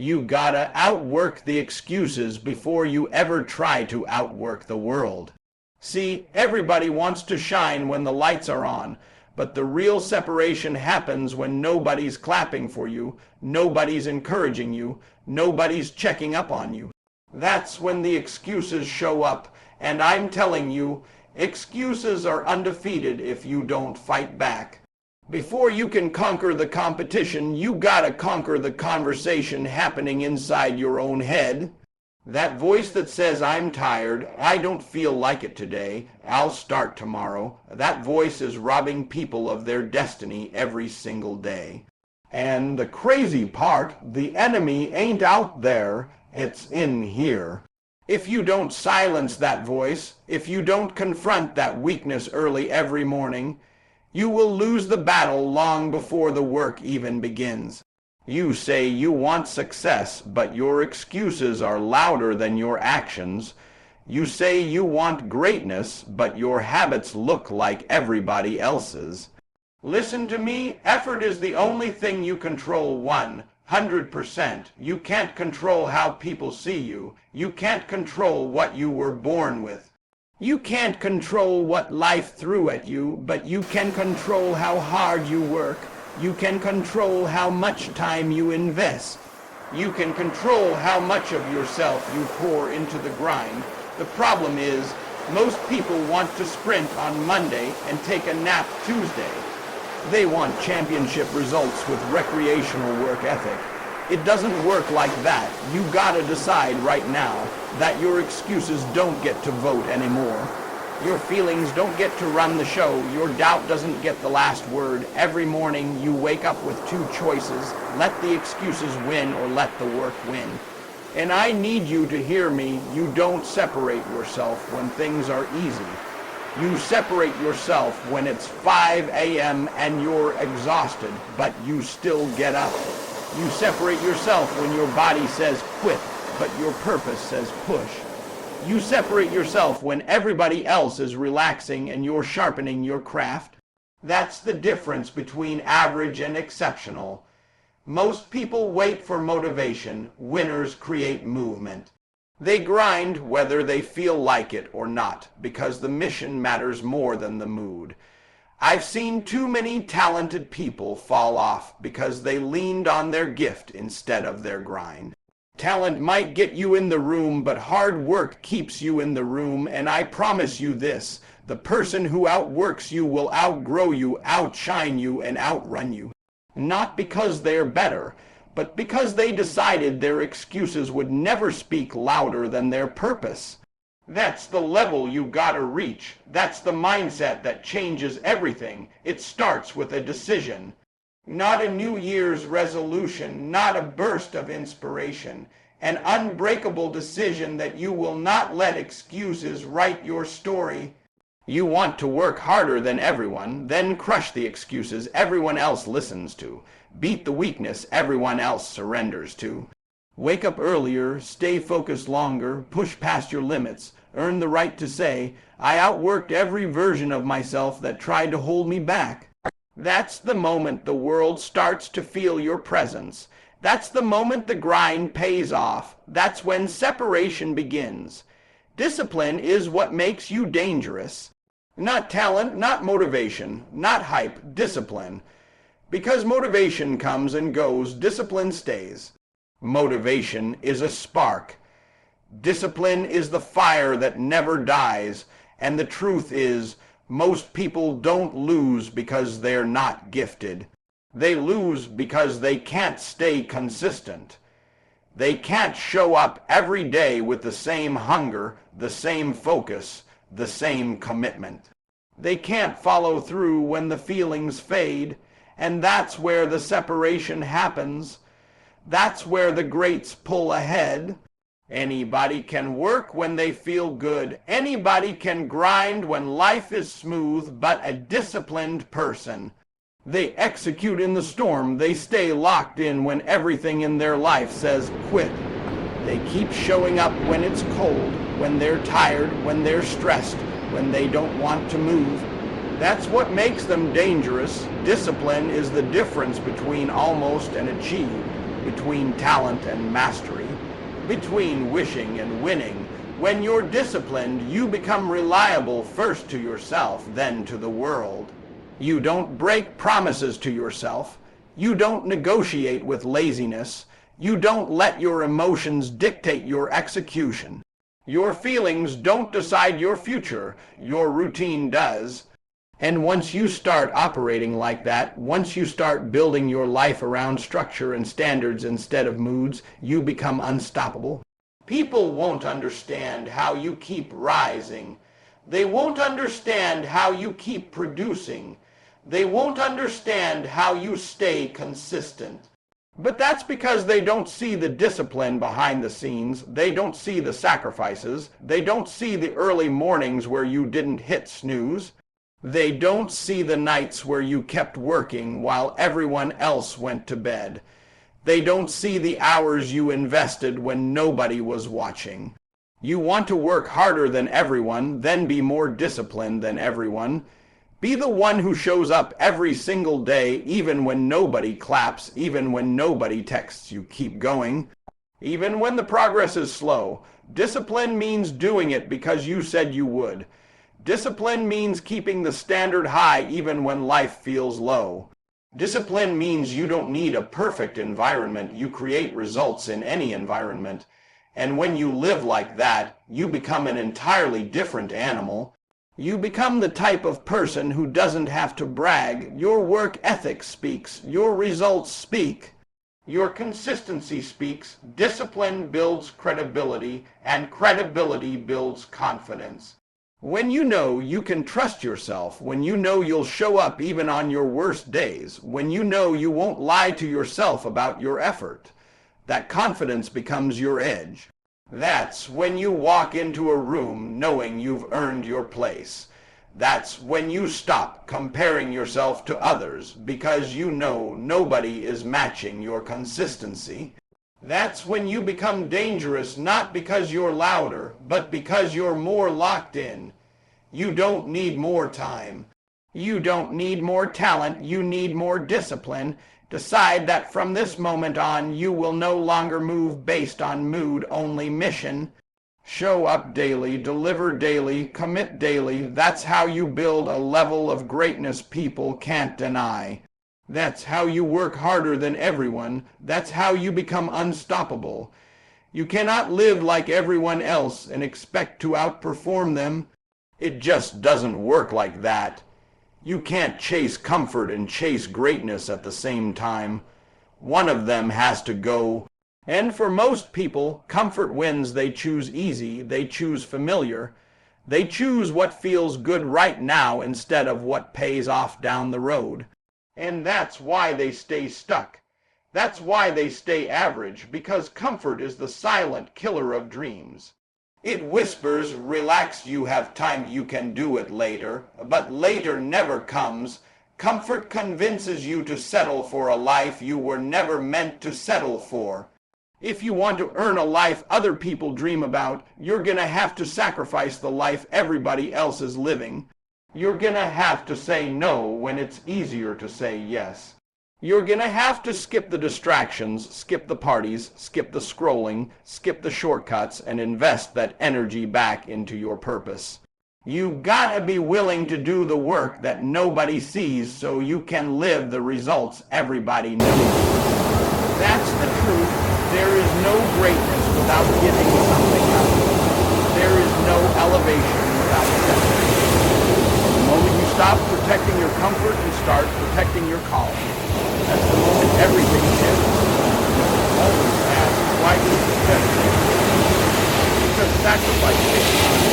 You gotta outwork the excuses before you ever try to outwork the world. See, everybody wants to shine when the lights are on, but the real separation happens when nobody's clapping for you, nobody's encouraging you, nobody's checking up on you. That's when the excuses show up, and I'm telling you, excuses are undefeated if you don't fight back. Before you can conquer the competition, you gotta conquer the conversation happening inside your own head. That voice that says, I'm tired, I don't feel like it today, I'll start tomorrow. That voice is robbing people of their destiny every single day. And the crazy part, the enemy ain't out there, it's in here. If you don't silence that voice, if you don't confront that weakness early every morning, you will lose the battle long before the work even begins. You say you want success, but your excuses are louder than your actions. You say you want greatness, but your habits look like everybody else's. Listen to me, effort is the only thing you control 100%. You can't control how people see you. You can't control what you were born with. You can't control what life threw at you, but you can control how hard you work. You can control how much time you invest. You can control how much of yourself you pour into the grind. The problem is, most people want to sprint on Monday and take a nap Tuesday. They want championship results with recreational work ethic. It doesn't work like that. You gotta decide right now that your excuses don't get to vote anymore. Your feelings don't get to run the show. Your doubt doesn't get the last word. Every morning you wake up with two choices. Let the excuses win or let the work win. And I need you to hear me. You don't separate yourself when things are easy. You separate yourself when it's 5 a.m. and you're exhausted, but you still get up. You separate yourself when your body says quit, but your purpose says push. You separate yourself when everybody else is relaxing and you're sharpening your craft. That's the difference between average and exceptional. Most people wait for motivation. Winners create movement. They grind whether they feel like it or not, because the mission matters more than the mood. I've seen too many talented people fall off because they leaned on their gift instead of their grind. Talent might get you in the room, but hard work keeps you in the room, and I promise you this, the person who outworks you will outgrow you, outshine you, and outrun you. Not because they're better, but because they decided their excuses would never speak louder than their purpose. That's the level you gotta reach. That's the mindset that changes everything. It starts with a decision. Not a New Year's resolution, not a burst of inspiration. An unbreakable decision that you will not let excuses write your story. You want to work harder than everyone, then crush the excuses everyone else listens to. Beat the weakness everyone else surrenders to. Wake up earlier, stay focused longer, push past your limits, earn the right to say, I outworked every version of myself that tried to hold me back. That's the moment the world starts to feel your presence. That's the moment the grind pays off. That's when separation begins. Discipline is what makes you dangerous. Not talent, not motivation, not hype, discipline. Because motivation comes and goes, discipline stays. Motivation is a spark. Discipline is the fire that never dies. And the truth is, most people don't lose because they're not gifted. They lose because they can't stay consistent. They can't show up every day with the same hunger, the same focus, the same commitment. They can't follow through when the feelings fade, and that's where the separation happens. That's where the greats pull ahead. Anybody can work when they feel good. Anybody can grind when life is smooth, but a disciplined person. They execute in the storm. They stay locked in when everything in their life says quit. They keep showing up when it's cold, when they're tired, when they're stressed, when they don't want to move. That's what makes them dangerous. Discipline is the difference between almost and achieved. between talent and mastery, between wishing and winning. When you're disciplined, you become reliable first to yourself, then to the world. You don't break promises to yourself. You don't negotiate with laziness. You don't let your emotions dictate your execution. Your feelings don't decide your future. Your routine does. And once you start operating like that, once you start building your life around structure and standards instead of moods, you become unstoppable. People won't understand how you keep rising. They won't understand how you keep producing. They won't understand how you stay consistent. But that's because they don't see the discipline behind the scenes. They don't see the sacrifices. They don't see the early mornings where you didn't hit snooze. They don't see the nights where you kept working while everyone else went to bed. They don't see the hours you invested when nobody was watching. You want to work harder than everyone, then be more disciplined than everyone. Be the one who shows up every single day, even when nobody claps, even when nobody texts you keep going, even when the progress is slow. Discipline means doing it because you said you would. Discipline means keeping the standard high even when life feels low. Discipline means you don't need a perfect environment. You create results in any environment. And when you live like that, you become an entirely different animal. You become the type of person who doesn't have to brag. Your work ethic speaks. Your results speak. Your consistency speaks. Discipline builds credibility, and credibility builds confidence. When you know you can trust yourself, when you know you'll show up even on your worst days, when you know you won't lie to yourself about your effort, that confidence becomes your edge. That's when you walk into a room knowing you've earned your place. That's when you stop comparing yourself to others because you know nobody is matching your consistency. That's when you become dangerous, not because you're louder, but because you're more locked in. You don't need more time. You don't need more talent. You need more discipline. Decide that from this moment on, you will no longer move based on mood-only mission. Show up daily, deliver daily, commit daily. That's how you build a level of greatness people can't deny. That's how you work harder than everyone. That's how you become unstoppable. You cannot live like everyone else and expect to outperform them. It just doesn't work like that. You can't chase comfort and chase greatness at the same time. One of them has to go. And for most people, comfort wins. They choose easy. They choose familiar. They choose what feels good right now instead of what pays off down the road. And that's why they stay stuck. That's why they stay average, because comfort is the silent killer of dreams. It whispers, relax, you have time, you can do it later, but later never comes. Comfort convinces you to settle for a life you were never meant to settle for. If you want to earn a life other people dream about, you're gonna have to sacrifice the life everybody else is living. You're gonna have to say no when it's easier to say yes. You're gonna have to skip the distractions, skip the parties, skip the scrolling, skip the shortcuts, and invest that energy back into your purpose. You gotta be willing to do the work that nobody sees so you can live the results everybody knows. That's the truth. There is no greatness without giving something up. There is no elevation without separation. The moment you stop protecting your comfort and start protecting your calling, that's the moment everything shifts. Always ask, why do you protect it? Because sacrifice takes time.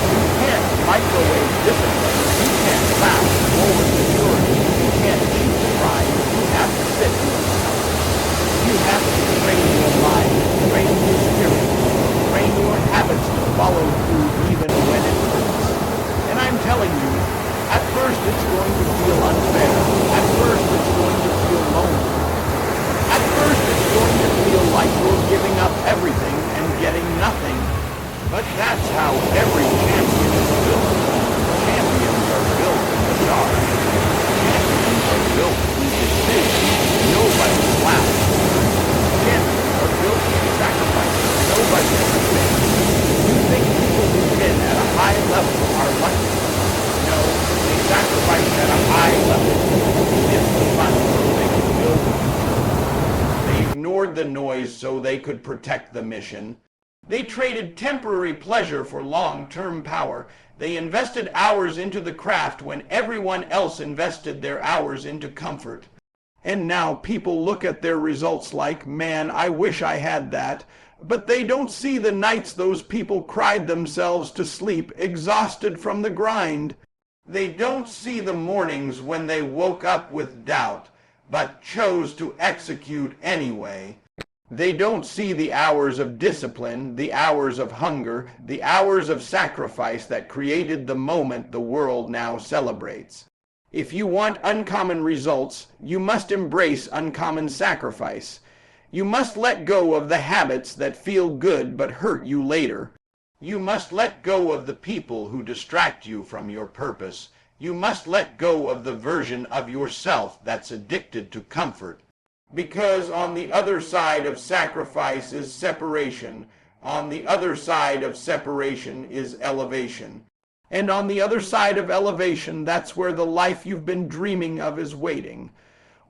You can't microwave discipline. You can't fast forward maturity. You can't cheat pride. You have to sit in yourself. You have to train your mind, train your spirit, train your habits to follow through even when it hurts. And I'm telling you, at first it's going to feel unfair. At first it's going to feel lonely. At first it's going to feel like you're giving up everything and getting nothing. But that's how every champion is built. Champions are built in the dark. Champions are built through decisions nobody ignored the noise so they could protect the mission. They traded temporary pleasure for long-term power. They invested hours into the craft when everyone else invested their hours into comfort. And now people look at their results like, man, I wish I had that. But they don't see the nights those people cried themselves to sleep, exhausted from the grind. They don't see the mornings when they woke up with doubt, but chose to execute anyway. They don't see the hours of discipline, the hours of hunger, the hours of sacrifice that created the moment the world now celebrates. If you want uncommon results, you must embrace uncommon sacrifice. You must let go of the habits that feel good but hurt you later. You must let go of the people who distract you from your purpose. You must let go of the version of yourself that's addicted to comfort. Because on the other side of sacrifice is separation. On the other side of separation is elevation. And on the other side of elevation, that's where the life you've been dreaming of is waiting.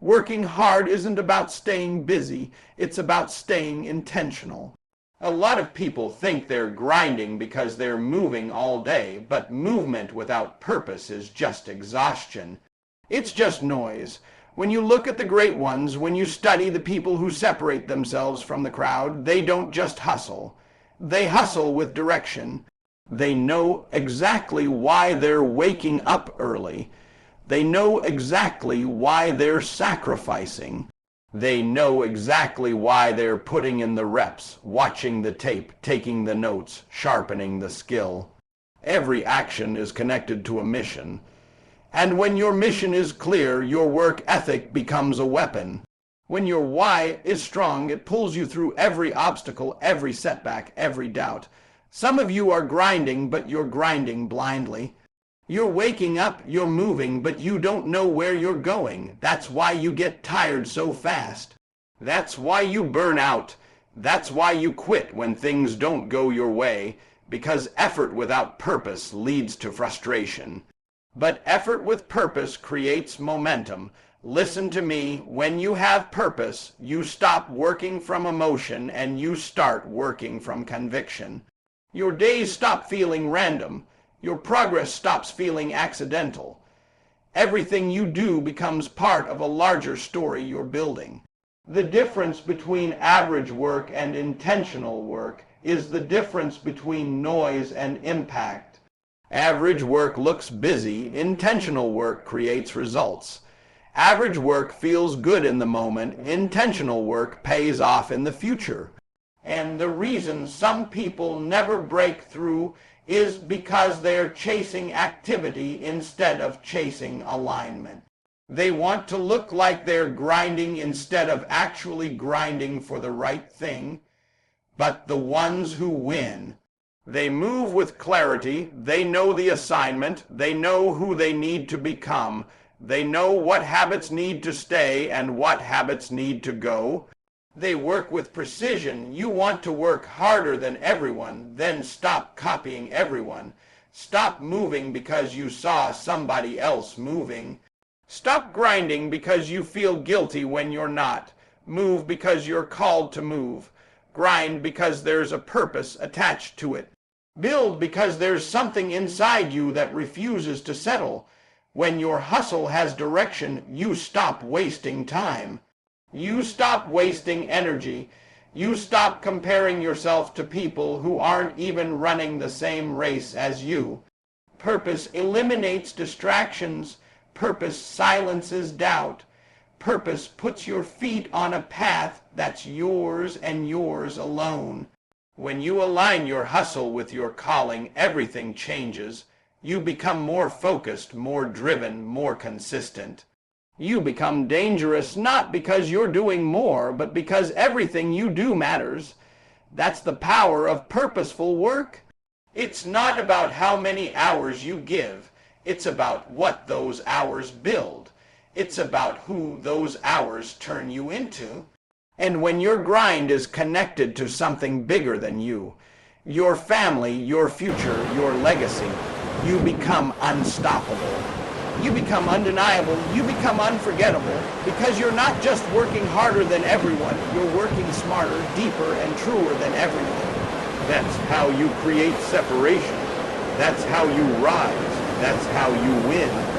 Working hard isn't about staying busy. It's about staying intentional. A lot of people think they're grinding because they're moving all day, but movement without purpose is just exhaustion. It's just noise. When you look at the great ones, when you study the people who separate themselves from the crowd, they don't just hustle. They hustle with direction. They know exactly why they're waking up early. They know exactly why they're sacrificing. They know exactly why they're putting in the reps, watching the tape, taking the notes, sharpening the skill. Every action is connected to a mission. And when your mission is clear, your work ethic becomes a weapon. When your why is strong, it pulls you through every obstacle, every setback, every doubt. Some of you are grinding, but you're grinding blindly. You're waking up, you're moving, but you don't know where you're going. That's why you get tired so fast. That's why you burn out. That's why you quit when things don't go your way, because effort without purpose leads to frustration. But effort with purpose creates momentum. Listen to me, when you have purpose, you stop working from emotion and you start working from conviction. Your days stop feeling random. Your progress stops feeling accidental. Everything you do becomes part of a larger story you're building. The difference between average work and intentional work is the difference between noise and impact. Average work looks busy. Intentional work creates results. Average work feels good in the moment. Intentional work pays off in the future. And the reason some people never break through is because they're chasing activity instead of chasing alignment. They want to look like they're grinding instead of actually grinding for the right thing. But the ones who win, they move with clarity. They know the assignment. They know who they need to become. They know what habits need to stay and what habits need to go. They work with precision. You want to work harder than everyone, then stop copying everyone. Stop moving because you saw somebody else moving. Stop grinding because you feel guilty when you're not. Move because you're called to move. Grind because there's a purpose attached to it. Build because there's something inside you that refuses to settle. When your hustle has direction, you stop wasting time. You stop wasting energy. You stop comparing yourself to people who aren't even running the same race as you. Purpose eliminates distractions. Purpose silences doubt. Purpose puts your feet on a path that's yours and yours alone. When you align your hustle with your calling, everything changes. You become more focused, more driven, more consistent. You become dangerous not because you're doing more, but because everything you do matters. That's the power of purposeful work. It's not about how many hours you give. It's about what those hours build. It's about who those hours turn you into. And when your grind is connected to something bigger than you, your family, your future, your legacy, you become unstoppable. You become undeniable, you become unforgettable, because you're not just working harder than everyone, you're working smarter, deeper, and truer than everyone. That's how you create separation. That's how you rise. That's how you win.